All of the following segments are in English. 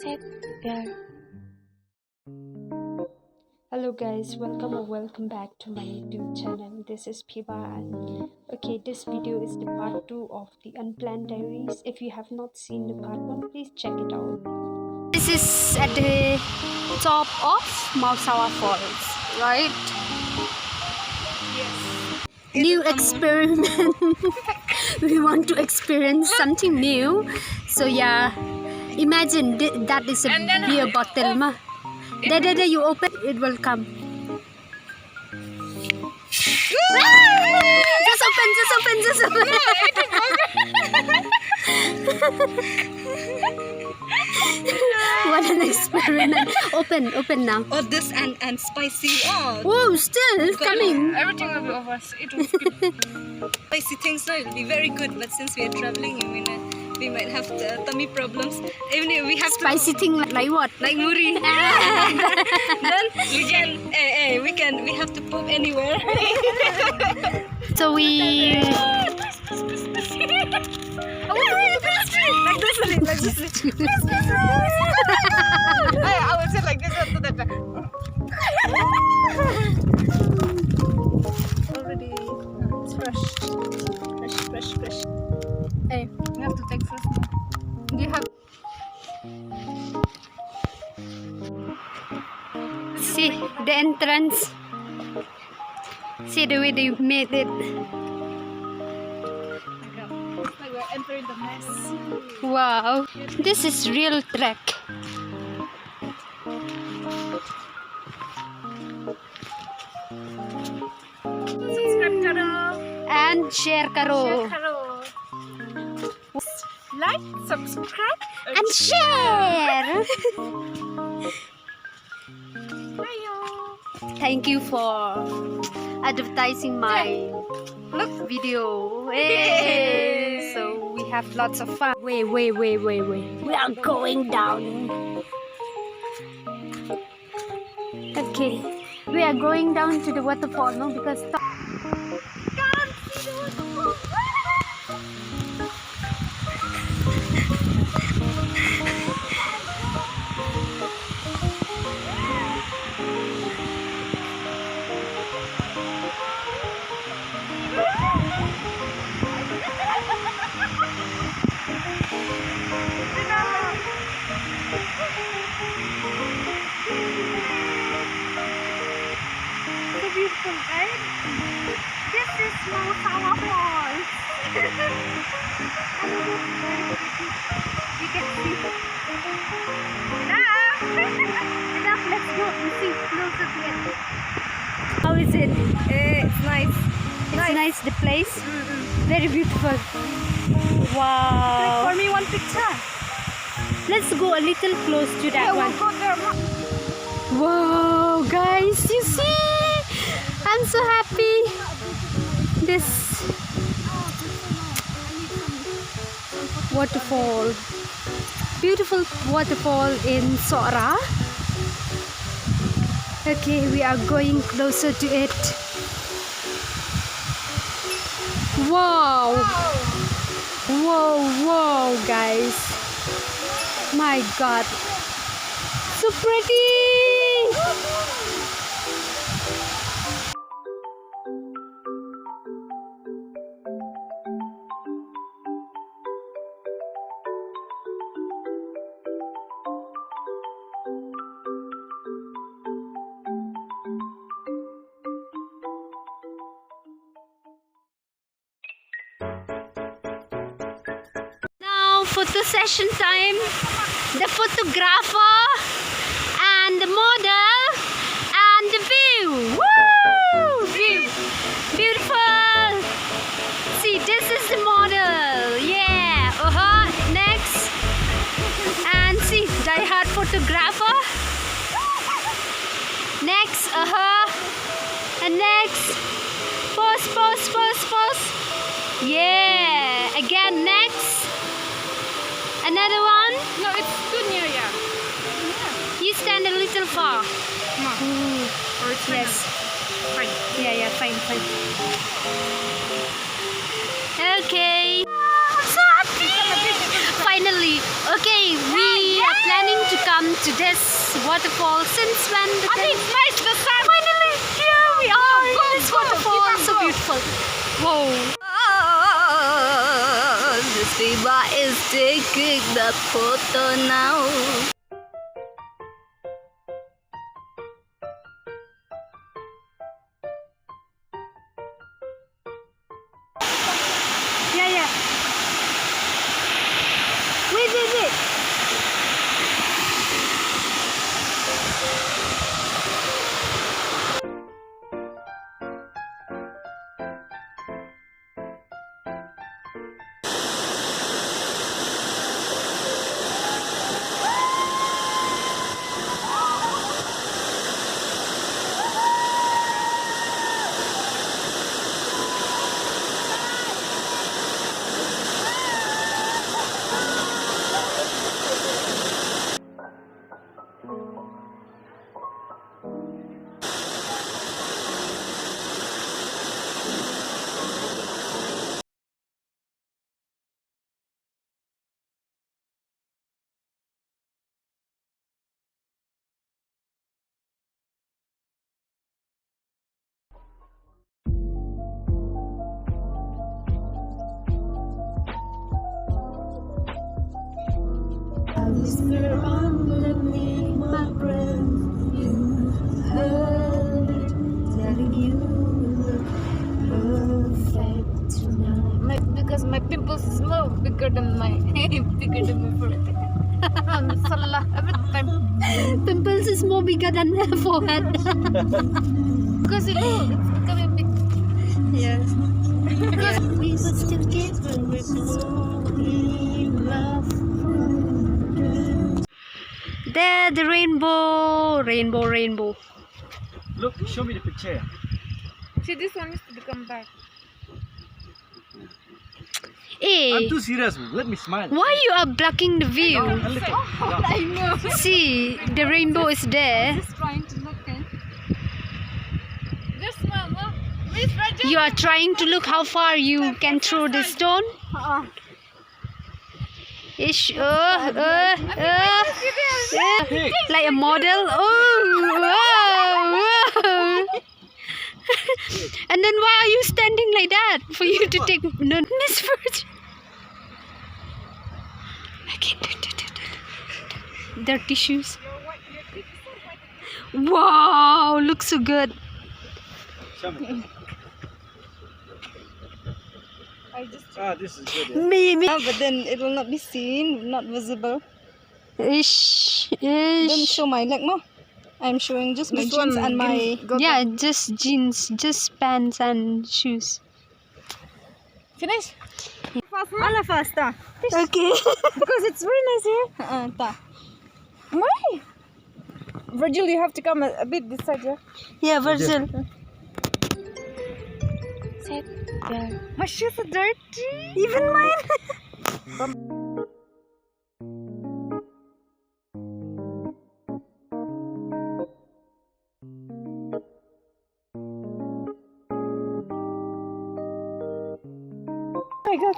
Set, go. Hello guys, welcome back to my YouTube channel. This is Piba, and okay, this video is the part 2 of the Unplanned Diaries. If you have not seen the part 1, please check it out. This is at the top of Mawsawa Falls, right? Yes. New experiment. We want to experience something new. So yeah, imagine that is a beer bottle, ma. There, you open, it will come. Just open. What an experiment. Open now. Oh, this and spicy. Oh, still it's coming. Everything will be over. It will be spicy things. No, it will be very good. But since we are traveling, we might have tummy problems. Even if we have Spicy thing like what? like muri. Then we have to poop anywhere. So we. Like this. I would say like this to that. Already, it's fresh. Hey, you have to take first now. Do you have? See the entrance. See the way they made it. It's like we're entering the mess. Wow, this is real trek. Subscribe karo. And share karo. Like, subscribe, And share. Thank you for advertising my video. Hey. So we have lots of fun. Wait. We are going down. Okay. We are going down to the waterfall, no? Because beautiful, right? This is Mawsawa Falls. You can see. Enough, let's go and see closer to it. How is it? It's nice. It's nice, the place. Very beautiful. Wow. For me, one picture. Let's go a little close to that one. We'll go there. Wow, guys, you see? I'm so happy. This waterfall, beautiful waterfall in Sohra. Okay, we are going closer to it. Wow, guys. My God, so pretty. Now photo session time. The photographer and the model and the view. Woo! View. Beautiful. See, this is the model. Yeah. Next. And see, die-hard photographer. Next. And next. Pose. Yeah. Again, next. Another one. No, it's too near, yeah. You stand a little far. Come on. Or it's Yes. fine. Yeah, fine. Okay. I'm so happy. Finally. Okay, we planning to come to this waterfall since when? Nice, the sun. Finally, here we are in this waterfall. So beautiful. Whoa. This Biba is taking the photo now. Yeah. Wait. Whisper underneath my breath, you heard it, telling you look perfect tonight. Because my pimples is more bigger than my forehead. Salah every time. Pimples is more bigger than the forehead. Because it's becoming big. Yes. Because we were still kids when we slowly laughed. There, the rainbow. Look, show me the picture. See, this one needs to come back. Hey, I'm too serious. Let me smile. why you are blocking the view? A little. Down. I know. See, the rainbow is there. Just trying to look in. Just mama. Miss Raja. You are trying to look how far you can throw the stone. Ish, like a model. Oh. And then why are you standing like that? For you to take Miss Virgin. Okay, dirty shoes. Wow, looks so good. Show me. This is good. Yeah. Me. But then it will not be seen, not visible. Ish. Don't show my leg more. I'm showing just my jeans and my. Yeah, just jeans, just pants and shoes. Finish. All of us, ta. Okay. Because it's very nice here. Ta. Why? Virgil, you have to come a bit this side, yeah. Yeah, Virgil. Sit there. My shoes are dirty. Even mine.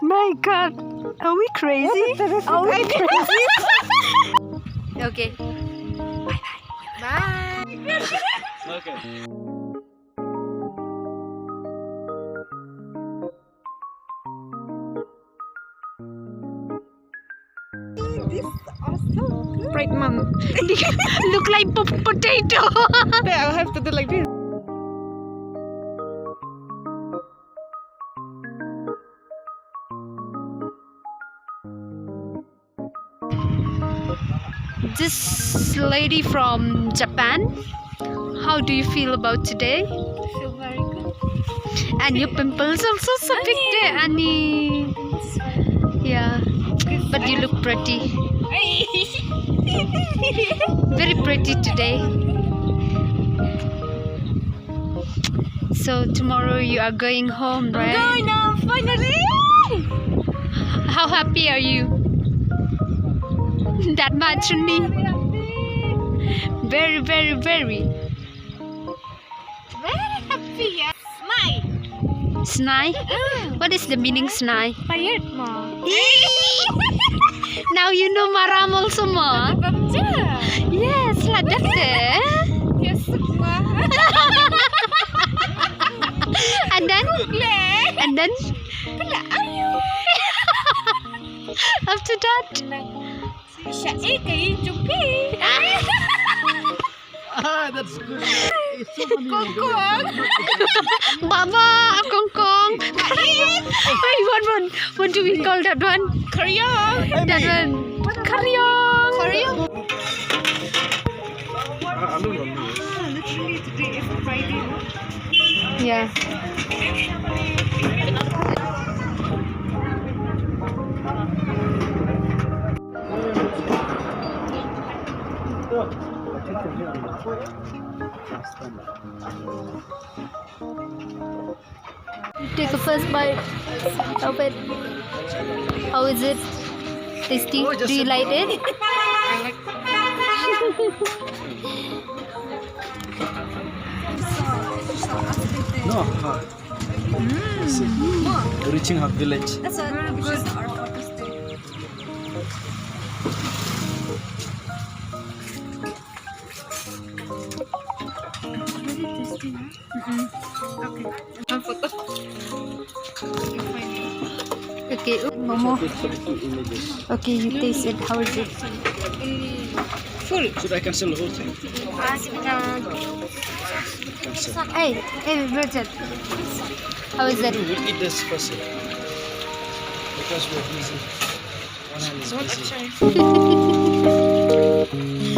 My God. Are we crazy? Are we crazy? Okay. Bye. Okay. These are so good. Right, mom. Look like potato. I'll have to do like this. This lady from Japan. How do you feel about today? I feel very good. And your pimples also so big there, Annie. Yeah, but you look pretty. Very pretty today. So tomorrow you are going home, right? Going now, finally! How happy are you? That much only? Very, very, very. Very happy, yeah. Smile. Snai? What is the meaning snai? Tired, mom. Now you know Maramol semua. Yes, ladak deh. And then after that That's good. It's so funny. Baba Kongkong. Wait, what do we call that one? Karyong. That one. Karyong. Literally today is Friday. Yeah. Take a first bite of it. How is it? Tasty? Oh, Do you like it? No. Reaching her village. That's a very good our photos there. Very tasty, huh? Okay. One photo. Okay, Momo. Images. Okay, you taste it. How is it? Full. Should I cancel the whole thing? Cancel. Hey, Bridget. How is it? We'll eat this first. Because we're busy. One hand is busy.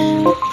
Actually.